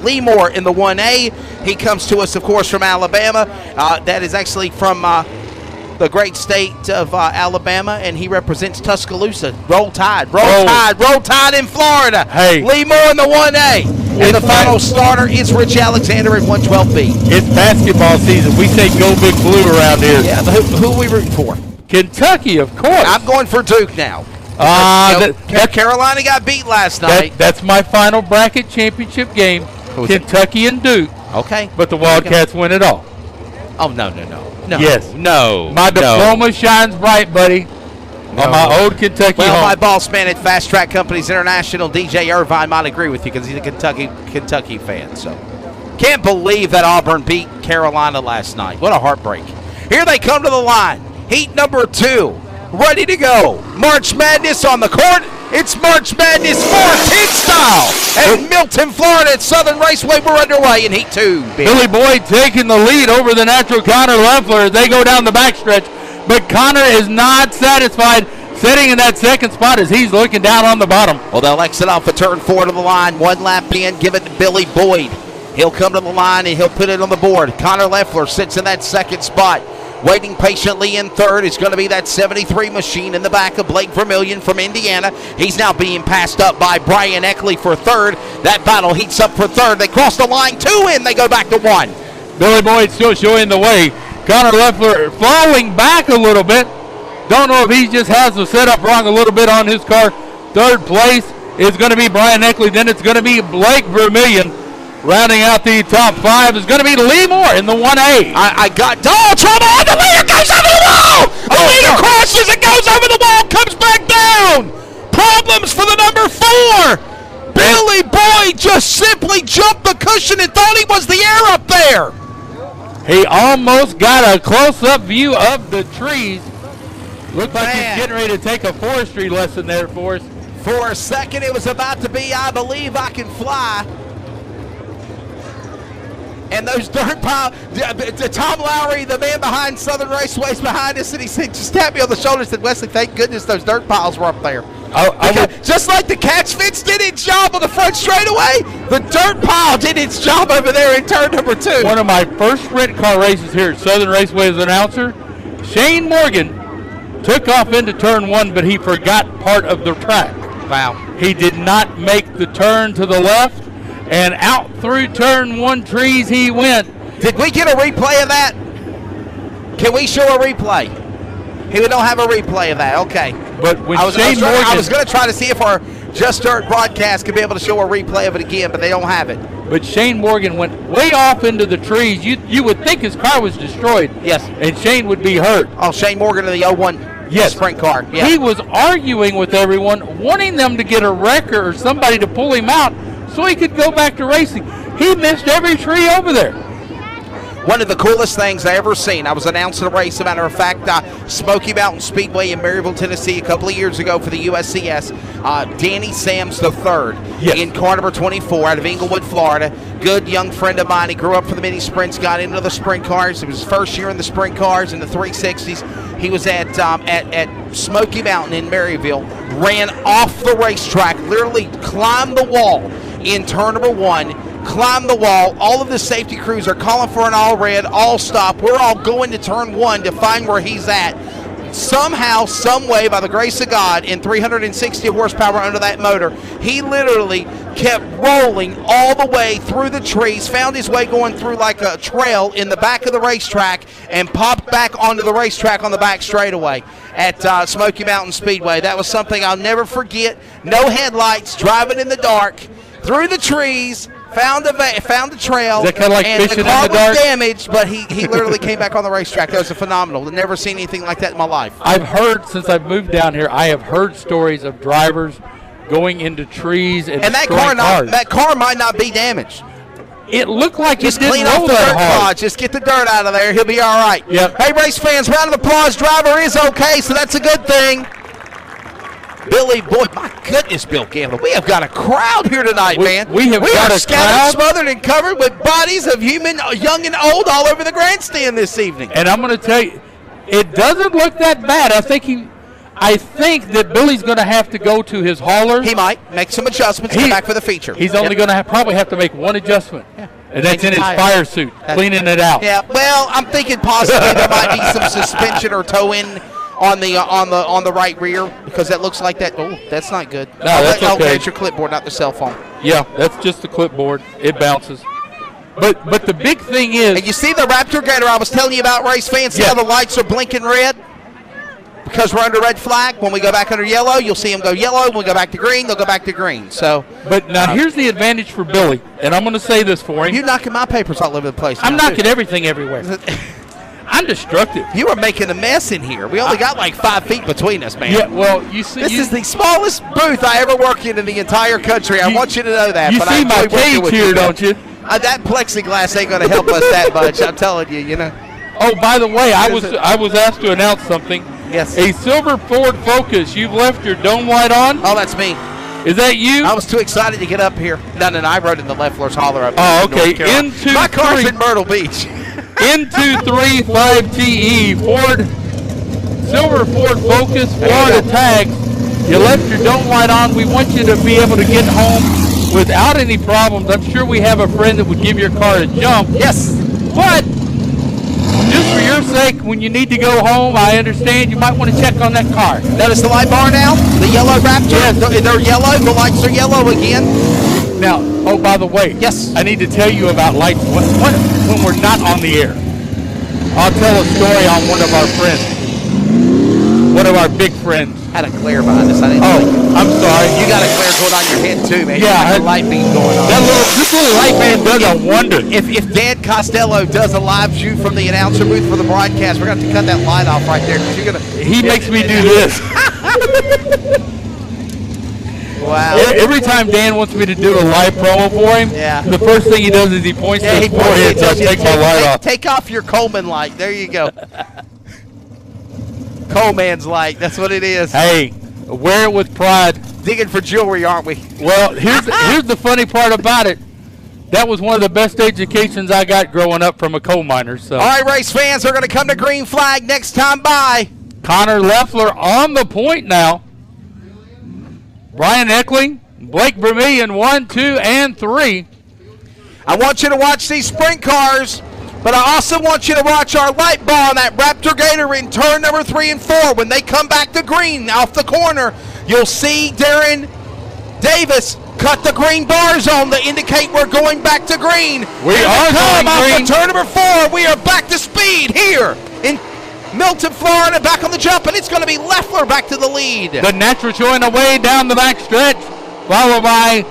Lee Moore in the 1A. He comes to us, of course, from Alabama. That is actually from the great state of Alabama, and he represents Tuscaloosa. Roll Tide in Florida. Hey. Lee Moore in the 1A. And the final starter is Rich Alexander in 112B. It's basketball season. We say go Big Blue around here. Yeah, who are we rooting for? Kentucky, of course. I'm going for Duke now. Carolina got beat last night. That's my final bracket championship game. Kentucky and Duke. Okay. But the Wildcats win it all. Oh, no. Yes. No. My diploma shines bright, buddy. On my old Kentucky home. My boss man at Fast Track Companies International, DJ Irvine, might agree with you because he's a Kentucky fan. So, can't believe that Auburn beat Carolina last night. What a heartbreak. Here they come to the line. Heat number 2, ready to go. March Madness on the court. It's March Madness 4-10 style. And Milton, Florida at Southern Raceway, we're underway in Heat 2. Billy Boyd taking the lead over the natural Connor Leffler as they go down the backstretch. But Connor is not satisfied, sitting in that second spot as he's looking down on the bottom. Well, they'll exit off a turn 4 to the line. 1 lap in, give it to Billy Boyd. He'll come to the line and he'll put it on the board. Connor Leffler sits in that second spot. Waiting patiently in third is going to be that 73 machine in the back of Blake Vermillion from Indiana. He's now being passed up by Brian Eckley for third. That battle heats up for third. They cross the line, 2 in. They go back to 1. Billy Boyd still showing the way. Connor Leffler falling back a little bit. Don't know if he just has the setup wrong a little bit on his car. Third place is going to be Brian Eckley. Then it's going to be Blake Vermillion. Rounding out the top 5 is going to be Lee Moore in the 1A. I got trouble on the leader, goes over the wall. The leader crashes, it goes over the wall, comes back down. Problems for the number 4. Billy Boyd just simply jumped the cushion and thought he was the air up there. He almost got a close-up view of the trees. Looks like he's getting ready to take a forestry lesson there for us. For a second, it was about to be, I believe I can fly. And those dirt piles, Tom Lowry, the man behind Southern Raceway's behind us, and he said, just tapped me on the shoulder and said, Wesley, thank goodness those dirt piles were up there. Just like the catch fence did its job on the front straightaway, the dirt pile did its job over there in turn number 2. One of my first sprint car races here at Southern Raceway as an announcer, Shane Morgan took off into turn 1, but he forgot part of the track. Wow. He did not make the turn to the left, and out through turn 1 trees he went. Did we get a replay of that? Can we show a replay? We don't have a replay of that. Okay. But when I was going to try to see if our Just Dirt broadcast could be able to show a replay of it again, but they don't have it. But Shane Morgan went way off into the trees. You would think his car was destroyed. Yes. And Shane would be hurt. Oh, Shane Morgan of the 01 sprint car. Yeah. He was arguing with everyone, wanting them to get a wrecker or somebody to pull him out so he could go back to racing. He missed every tree over there. One of the coolest things I ever seen. I was announcing a race, as a matter of fact, Smoky Mountain Speedway in Maryville, Tennessee, a couple of years ago for the USCS. Danny Sams III in car number 24 out of Inglewood, Florida. Good young friend of mine. He grew up for the mini sprints, got into the sprint cars. It was his first year in the sprint cars in the 360s. He was at Smoky Mountain in Maryville, ran off the racetrack, literally climbed the wall in turn number 1. Climbed the wall. All of the safety crews are calling for an all red, all stop. We're all going to turn 1 to find where he's at. Somehow, some way, by the grace of God, in 360 horsepower under that motor, he literally kept rolling all the way through the trees, found his way going through like a trail in the back of the racetrack, and popped back onto the racetrack on the back straightaway at Smoky Mountain Speedway. That was something I'll never forget. No headlights, driving in the dark, through the trees, found the trail, Is that kind of like and fishing the car in the dark? was damaged, but he literally came back on the racetrack. That was phenomenal. I've never seen anything like that in my life. I've heard, since I've moved down here, I have heard stories of drivers going into trees and that car might not be damaged. It looked like just it didn't clean off roll the that dirt hard. clods. Just get the dirt out of there. He'll be all right. Yep. Hey, race fans, round of applause. Driver is okay, so that's a good thing. Billy Boyd, my goodness, Bill Gamble, we have got a crowd here tonight, man. We have got a scattered, crowd, smothered, and covered with bodies of human, young and old, all over the grandstand this evening. And I'm going to tell you, it doesn't look that bad. I think that Billy's going to have to go to his haulers. He might make some adjustments and come back for the feature. He's only going to probably have to make one adjustment, and that's in his fire suit, cleaning it out. Yeah, well, I'm thinking possibly there might be some suspension or toe-in on the right rear, because that looks like that. Oh, that's not good. No, that's okay. It's your clipboard, not the cell phone. Yeah, that's just the clipboard. It bounces. But the big thing is, and you see the Raptor Gator I was telling you about, race fans. See how the lights are blinking red? Because we're under red flag. When we go back under yellow, you'll see them go yellow. When we go back to green, they'll go back to green. So, but now here's the advantage for Billy, and I'm going to say this for him. You're knocking my papers all over the place. I'm knocking everything everywhere. I'm destructive. You are making a mess in here. We only got like 5 feet between us, man. Yeah, well, you see, this is the smallest booth I ever worked in the entire country. I want you to know that. You see my cage here, don't you? That plexiglass ain't going to help us that much. I'm telling you, you know. Oh, by the way, I was asked to announce something. Yes. A silver Ford Focus. You've left your dome light on? Oh, that's me. Is that you? I was too excited to get up here. No, I rode in the Leffler's Holler up okay. My car's in Myrtle Beach. N235TE Ford silver Ford Focus Florida tag. You left your dome light on. We want you to be able to get home without any problems. I'm sure we have a friend that would give your car a jump. Yes. But just for your sake, when you need to go home, I understand you might want to check on that car. Notice the light bar now? The yellow Raptor? Yes. They're yellow. The lights are yellow again. Now, oh, by the way, yes, I need to tell you about lights when we're not on the air. I'll tell a story on one of our friends. One of our big friends. Had a glare behind us. I didn't I'm sorry. You got a glare going on your head too, man. Yeah, a light beam going on. This little light man does a wonder. If Dan Costello does a live shoot from the announcer booth for the broadcast, we're going to have to cut that light off right there. He makes me do this. Wow. Every time Dan wants me to do a live promo for him, the first thing he does is he points to his forehead, so I take my light off. Take off your Coleman light. There you go. Coleman's light. That's what it is. Hey, wear it with pride. Digging for jewelry, aren't we? Well, here's the funny part about it. That was one of the best educations I got growing up from a coal miner. So. All right, race fans, we're going to come to green flag next time by. Connor Leffler on the point now. Brian Eckling, Blake Vermillion, 1, 2, and 3. I want you to watch these sprint cars, but I also want you to watch our light bar on that Raptor Gator in turn number 3 and 4. When they come back to green off the corner, you'll see Darren Davis cut the green bars on to indicate we're going back to green. We are going green. Turn number 4, we are back to speed here in Milton, Florida, back on the jump, and it's going to be Leffler back to the lead. The natural showing away down the back stretch, followed by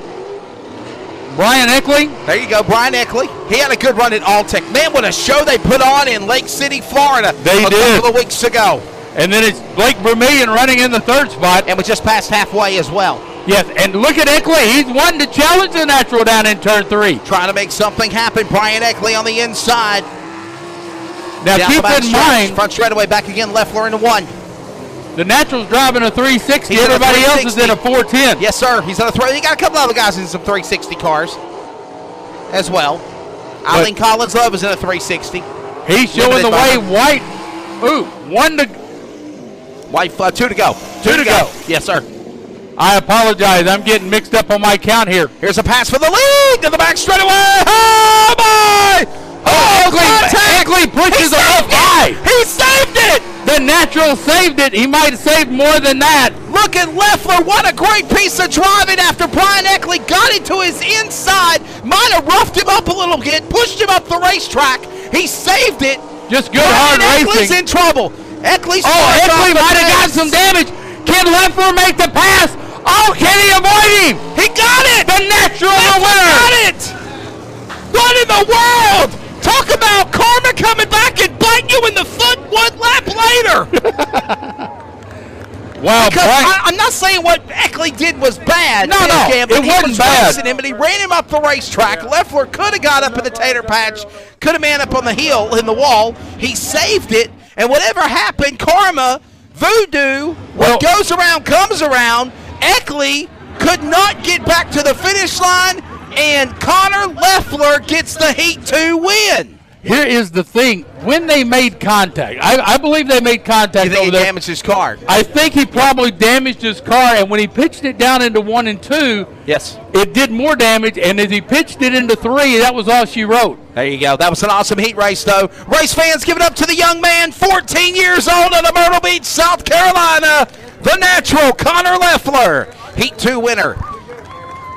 Brian Eckling. There you go, Brian Eckling. He had a good run at Alltech. Man, what a show they put on in Lake City, Florida a couple of weeks ago. And then it's Blake Vermillion running in the 3rd spot. And we just passed halfway as well. Yes, and look at Eckling. He's wanting to challenge the natural down in turn 3. Trying to make something happen. Brian Eckling on the inside. Now keep in mind, front straightaway back again, Leffler in the 1. The natural's driving a 360. Everybody else is in a 410. Yes, sir. He's on a 3. You got a couple other guys in some 360 cars as well. Eileen Collins Love is in a 360. He's showing the way. White. Ooh, 1 to. White 2 to go. 2 to go. Yes, sir. I apologize. I'm getting mixed up on my count here. Here's a pass for the lead to the back straightaway. Oh, boy! Eckling pushes him up high. He saved it. The natural saved it. He might have saved more than that. Look at Leffler. What a great piece of driving after Brian Eckling got into his inside. Might have roughed him up a little bit, pushed him up the racetrack. He saved it. Just good hard racing. Ekling's in trouble. Eckling might have got some damage. Can Leffler make the pass? Oh, can he avoid him? He got it. The natural winner. Got it. What in the world? Talk about karma coming back and bite you in the foot 1 lap later. Wow, I'm not saying what Eckling did was bad. No, it wasn't bad. Him, but he ran him up the racetrack. Leffler could have got up in the tater patch, could have man up on the hill in the wall. He saved it, and whatever happened, karma, voodoo, what goes around comes around. Eckling could not get back to the finish line, and Connor Leffler gets the Heat 2 win. Here is the thing. When they made contact, I believe they made contact you think over there. He damaged his car? I think he probably damaged his car, and when he pitched it down into 1 and 2, yes, it did more damage, and as he pitched it into 3, that was all she wrote. There you go. That was an awesome heat race, though. Race fans, give it up to the young man, 14 years old out of Myrtle Beach, South Carolina, the natural Connor Leffler, Heat 2 winner.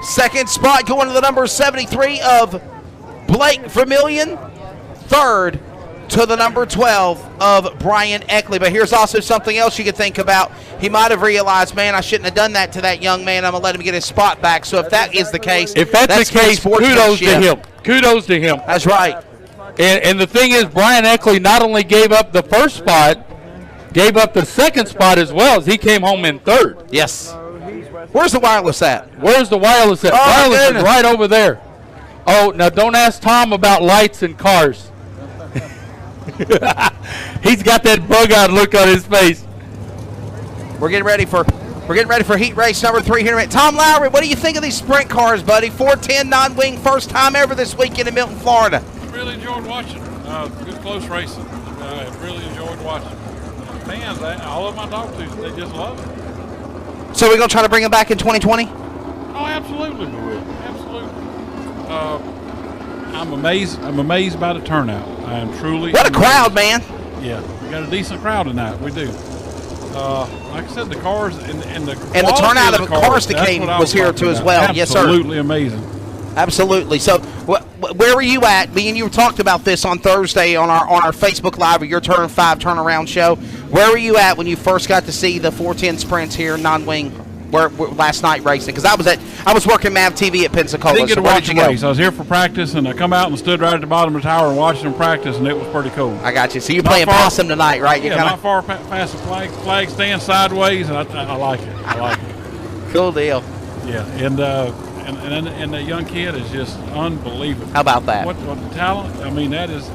2nd spot going to the number 73 of Blake Vermillion. 3rd to the number 12 of Brian Eckling. But here's also something else you could think about. He might have realized, man, I shouldn't have done that to that young man. I'm going to let him get his spot back. So if that is the case, kudos to him. Kudos to him. That's right. And the thing is, Brian Eckling not only gave up the 1st spot, gave up the 2nd spot as well, as he came home in 3rd. Yes. Where's the wireless at? Where's the wireless at? Wireless is right over there. Oh, now don't ask Tom about lights and cars. He's got that bug-out look on his face. We're getting ready for heat race number 3 here. Tom Lowry, what do you think of these sprint cars, buddy? 410 non-wing, first time ever this weekend in Milton, Florida. Really enjoyed watching. Good close racing. I really enjoyed watching. Fans, all of my talk to, they just love it. So we're going to try to bring them back in 2020? Oh, absolutely we will. Absolutely. I'm amazed by the turnout. I am truly What a crowd, man. Yeah, we got a decent crowd tonight. We do. Like I said, the cars and the turnout of the cars that came was here too as well. Yes, sir. Absolutely amazing. Absolutely. So where were you at? Me and you talked about this on Thursday on our Facebook Live, or your Turn 5 turnaround show. Where were you at when you first got to see the 410 sprints here non-wing last night racing? Because I was working MAV TV at Pensacola. I didn't get to where watch did the you go? race. I was here for practice, and I come out and stood right at the bottom of the tower and watched them practice, and it was pretty cool. I got you. So you're playing possum tonight, right? Yeah, not far past the flag stand sideways, and I like it. I like it. Cool deal. Yeah, and the young kid is just unbelievable. How about that? What the talent? I mean, that is